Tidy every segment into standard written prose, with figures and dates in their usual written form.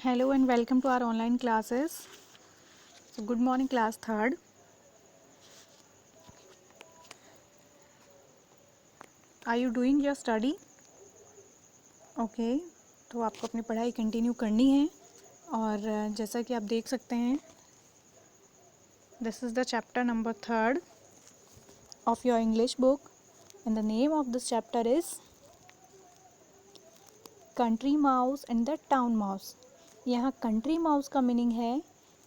Hello and welcome to our online classes. So good morning class third. Are you doing your study? Okay. तो आपको अपनी पढ़ाई continue करनी है और जैसा कि आप देख सकते हैं this is the chapter number third of your English book and the name of this chapter is Country Mouse and the Town Mouse. यहाँ country mouse का मीनिंग है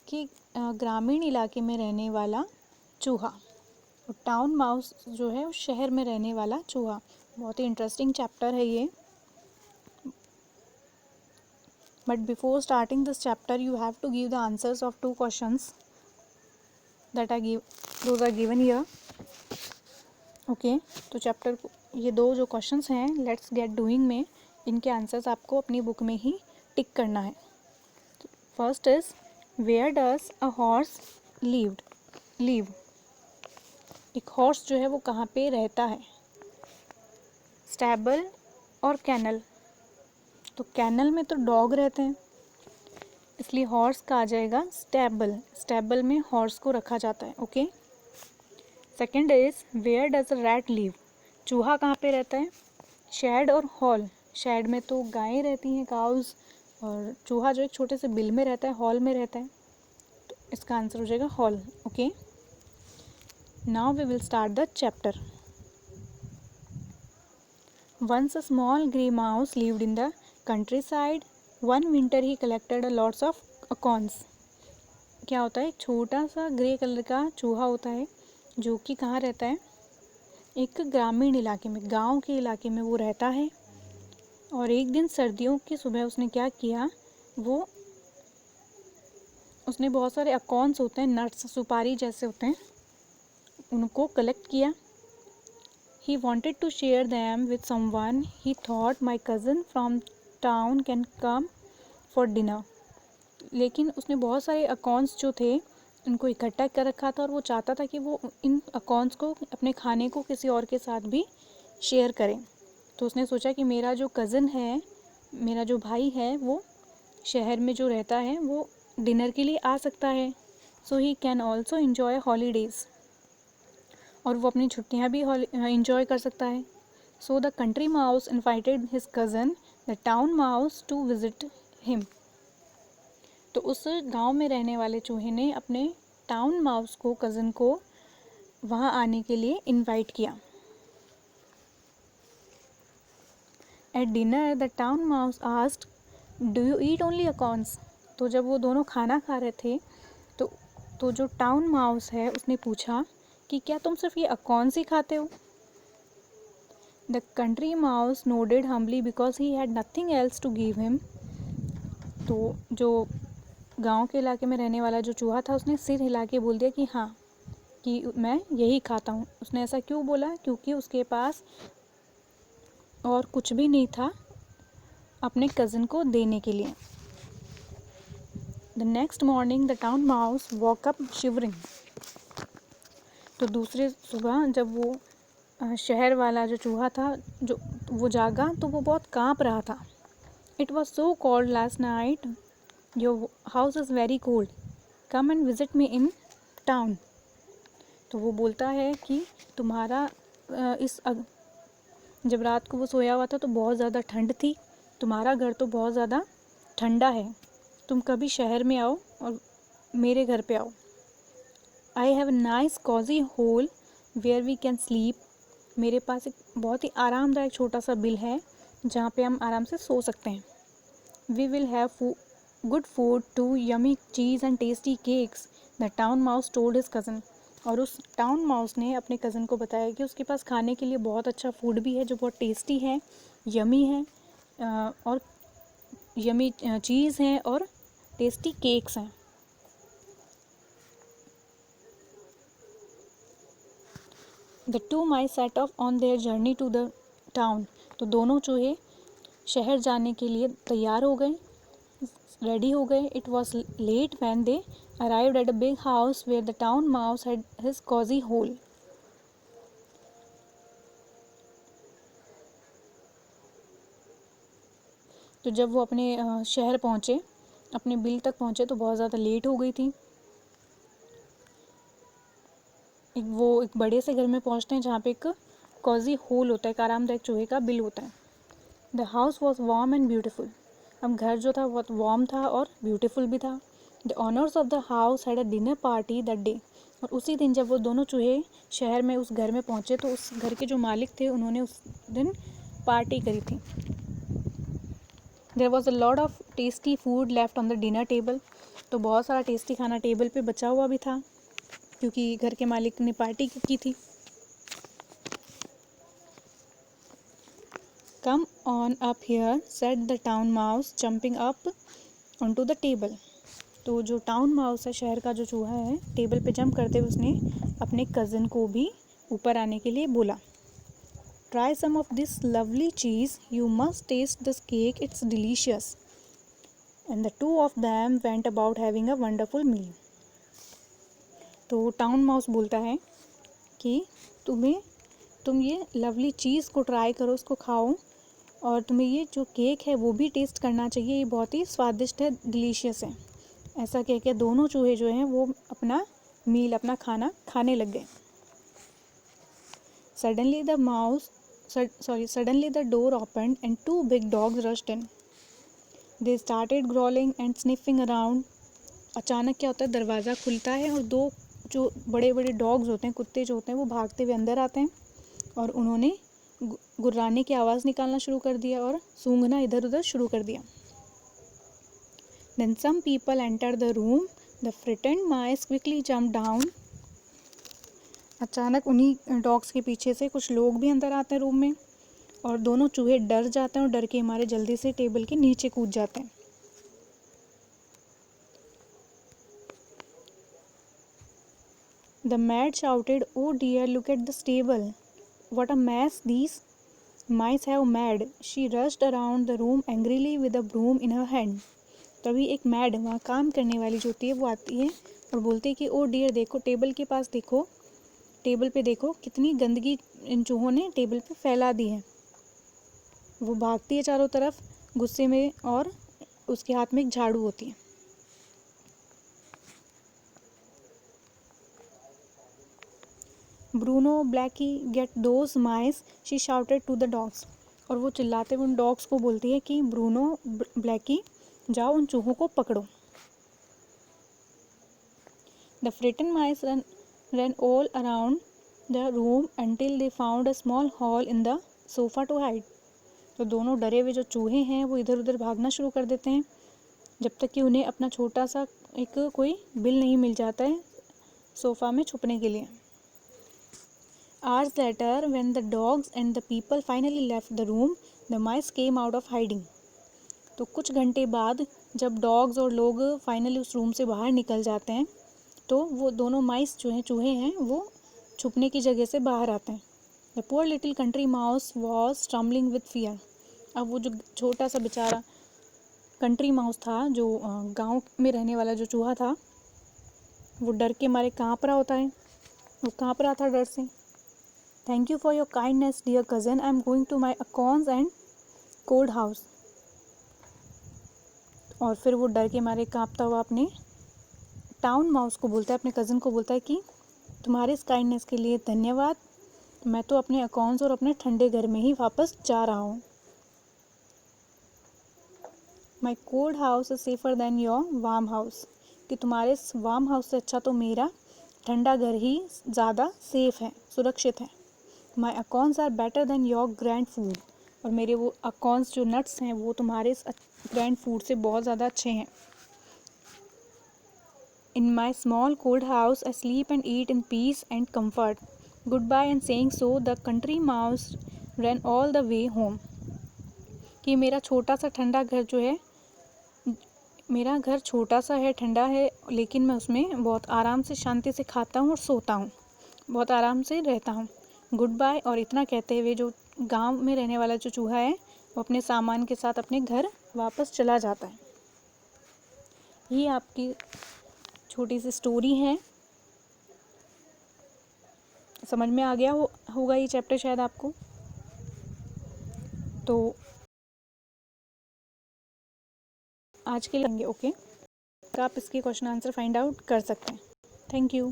कि ग्रामीण इलाके में रहने वाला चूहा और टाउन माउस जो है उस शहर में रहने वाला चूहा. बहुत ही इंटरेस्टिंग चैप्टर है ये. But before starting this chapter you have to give the answers of 2 questions that those are given here. Okay. तो चैप्टर ये 2 जो क्वेश्चंस हैं लेट्स गेट डूइंग में इनके आंसर्स आपको अपनी बुक में ही टिक करना है. First is where does a horse live. एक हॉर्स जो है वो कहाँ पे रहता है. स्टैबल और कैनल. तो कैनल में तो डॉग रहते हैं इसलिए हॉर्स का आ जाएगा स्टैबल. स्टैबल में हॉर्स को रखा जाता है. Okay. Second is where does a rat live. चूहा कहाँ पे रहता है. शेड और हॉल. शेड में तो गायें रहती हैं काउज और चूहा जो एक छोटे से बिल में रहता है हॉल में रहता है. तो इसका आंसर हो जाएगा hole. Okay. Now we will start the chapter. Once a small grey mouse lived in the countryside. One winter he collected a lots of acorns. क्या होता है. एक छोटा सा ग्रे कलर का चूहा होता है जो कि कहाँ रहता है. एक ग्रामीण इलाके में गांव के इलाके में वो रहता है. और एक दिन सर्दियों की सुबह उसने क्या किया. उसने बहुत सारे अकॉर्न्स होते हैं नट्स सुपारी जैसे होते हैं उनको कलेक्ट किया. He wanted to share them with someone. He thought my cousin from town can come for dinner. लेकिन उसने बहुत सारे अकाउंट्स जो थे उनको इकट्ठा कर रखा था और वो चाहता था कि वो इन अकाउंट्स को अपने खाने को किसी और के साथ भी शेयर करें. तो उसने सोचा कि मेरा जो कज़न है मेरा जो भाई है वो शहर में जो रहता है वो डिनर के लिए आ सकता है. So he can also enjoy holidays. और वो अपनी छुट्टियाँ भी इंजॉय कर सकता है. So the country mouse invited his cousin the town mouse to visit him. तो उस गांव में रहने वाले चूहे ने अपने टाउन माउस को कज़न को वहाँ आने के लिए इनवाइट किया. At dinner the town mouse asked do you eat only acorns. तो जब वो दोनों खाना खा रहे थे तो जो टाउन माउस है उसने पूछा कि क्या तुम सिर्फ ये अकॉर्न्स ही खाते हो. The country mouse nodded humbly because he had nothing else to give him. तो जो गांव के इलाके में रहने वाला जो चूहा था उसने सिर हिला के बोल दिया कि हाँ कि मैं यही खाता हूँ. उसने ऐसा क्यों बोला क्योंकि उसके पास और कुछ भी नहीं था अपने कज़न को देने के लिए. The next morning the town mouse walk up shivering. तो दूसरे सुबह जब वो शहर वाला जो चूहा था जो वो जागा तो वो बहुत काँप रहा था. It was so cold last night. Your house is very cold. Come and visit me in town. तो वो बोलता है कि तुम्हारा जब रात को वो सोया हुआ था तो बहुत ज़्यादा ठंड थी. तुम्हारा घर तो बहुत ज़्यादा ठंडा है. तुम कभी शहर में आओ और मेरे घर पे आओ. I have a nice cosy hole where we can sleep. मेरे पास एक बहुत ही आरामदायक छोटा सा बिल है जहाँ पे हम आराम से सो सकते हैं. We will have good food too yummy cheese and tasty cakes. The town mouse told his cousin. और उस टाउन माउस ने अपने कज़न को बताया कि उसके पास खाने के लिए बहुत अच्छा फूड भी है जो बहुत टेस्टी है यमी है और यमी चीज़ है और टेस्टी केक्स हैं. The two mice set off on their journey to the town. तो दोनों चूहे शहर जाने के लिए तैयार हो गए रेडी हो गए. It was late when they arrived at a big house where the town mouse had his cosy hole. तो जब वो अपने शहर पहुँचे अपने बिल तक पहुँचे तो बहुत ज़्यादा लेट हो गई थी। एक बड़े से घर में पहुँचते हैं जहाँ पे एक कॉजी होल होता है, एक आरामदायक चूहे का बिल होता है। The house was warm and beautiful. अब घर जो था बहुत वार्म था और ब्यूटीफुल भी था। The honours of the house had a dinner party that day. और उसी दिन जब वो दोनों चूहे शहर में उस घर में पहुँचे तो उस घर के जो मालिक थे उन्होंने उस दिन पार्टी करी थी। There was a lot of tasty food left on the dinner table. तो बहुत सारा टेस्टी खाना टेबल पे बचा हुआ भी था क्योंकि घर के मालिक ने पार्टी की थी। Come on up here said the town mouse jumping up on to the table. तो जो टाउन माउस है, शहर का जो चूहा है, टेबल पे जंप करते हुए उसने अपने कज़न को भी ऊपर आने के लिए बोला। Try some of this lovely cheese, you must taste this cake, it's delicious. And the two of them went about having a wonderful meal. तो टाउन माउस बोलता है कि तुम ये लवली चीज़ को ट्राई करो, उसको खाओ, और तुम्हें ये जो केक है वो भी टेस्ट करना चाहिए, ये बहुत ही स्वादिष्ट है, डिलीशियस है। ऐसा कह के दोनों चूहे जो हैं वो अपना खाना खाने लग गए। Suddenly the door opened and two big dogs rushed in. They started growling and sniffing around. अचानक क्या होता है, दरवाज़ा खुलता है और दो जो बड़े बड़े डॉग्स होते हैं, कुत्ते जो होते हैं, वो भागते हुए अंदर आते हैं और उन्होंने गुर्राने की आवाज़ निकालना शुरू कर दिया और सूंघना इधर उधर शुरू कर दिया। Then some people entered the room. The frightened mice quickly jumped down. अचानक उन्हीं डॉग्स के पीछे से कुछ लोग भी अंदर आते हैं रूम में और दोनों चूहे डर जाते हैं और डर के मारे जल्दी से टेबल के नीचे कूद जाते हैं। The mat shouted, "Oh dear, look at this table. What a mess these mice have made." She rushed around the room angrily with a broom in her hand. तभी एक मैड, वहाँ काम करने वाली जो होती है, वो आती है और बोलती है कि ओ डियर, देखो टेबल के पास, देखो टेबल पे, देखो कितनी गंदगी इन चूहों ने टेबल पे फैला दी है। वो भागती है चारों तरफ गुस्से में और उसके हाथ में एक झाड़ू होती है। Bruno, Blackie, get those mice, she shouted to the dogs. और वो चिल्लाते हुए उन डॉग्स को बोलती है कि ब्रूनो, ब्लैकी, जाओ उन चूहों को पकड़ो। The frightened mice ran all around the room until they found a small hole in the sofa to hide. तो दोनों डरे हुए जो चूहे हैं वो इधर उधर भागना शुरू कर देते हैं जब तक कि उन्हें अपना छोटा सा एक कोई बिल नहीं मिल जाता है सोफ़ा में छुपने के लिए। Hours later, when the dogs and the people finally left the room, the mice came out of hiding. तो कुछ घंटे बाद जब डॉग्स और लोग फाइनली उस रूम से बाहर निकल जाते हैं तो वो दोनों माइस जो हैं, चूहे हैं, वो छुपने की जगह से बाहर आते हैं। The poor little country mouse was stumbling with fear. अब वो जो छोटा सा बेचारा कंट्री माउस था, जो गांव में रहने वाला जो चूहा था, वो डर के मारे काँप रहा होता है, वो काँप रहा था डर से। Thank you for your kindness dear cousin, I am going to my acorns and cold house. और फिर वो डर के मारे काँपता हुआ अपने टाउन माउस को बोलता है, अपने कज़न को बोलता है कि तुम्हारे इस काइंडनेस के लिए धन्यवाद, मैं तो अपने अकाउंट्स और अपने ठंडे घर में ही वापस जा रहा हूँ। My cold house is safer than your warm house. कि तुम्हारे इस वार्म हाउस से अच्छा तो मेरा ठंडा घर ही ज़्यादा सेफ है, सुरक्षित है। My accounts are better than your grand food. और मेरे वो अकाउंट्स जो नट्स हैं वो तुम्हारे इस ग्रैंड फूड से बहुत ज़्यादा अच्छे हैं। In my small cold house, I sleep and eat in peace and comfort. Goodbye, and saying so, the country mouse ran all the way home. कि मेरा छोटा सा ठंडा घर जो है, मेरा घर छोटा सा है, ठंडा है, लेकिन मैं उसमें बहुत आराम से शांति से खाता हूँ और सोता हूँ, बहुत आराम से रहता हूँ। गुड बाय, और इतना कहते हुए जो गांव में रहने वाला जो चूहा है वो अपने सामान के साथ अपने घर वापस चला जाता है। ये आपकी छोटी सी स्टोरी है। समझ में आ गया होगा ये चैप्टर शायद आपको। तो आज के लिए ओके, आप इसके क्वेश्चन आंसर फाइंड आउट कर सकते हैं। Thank you.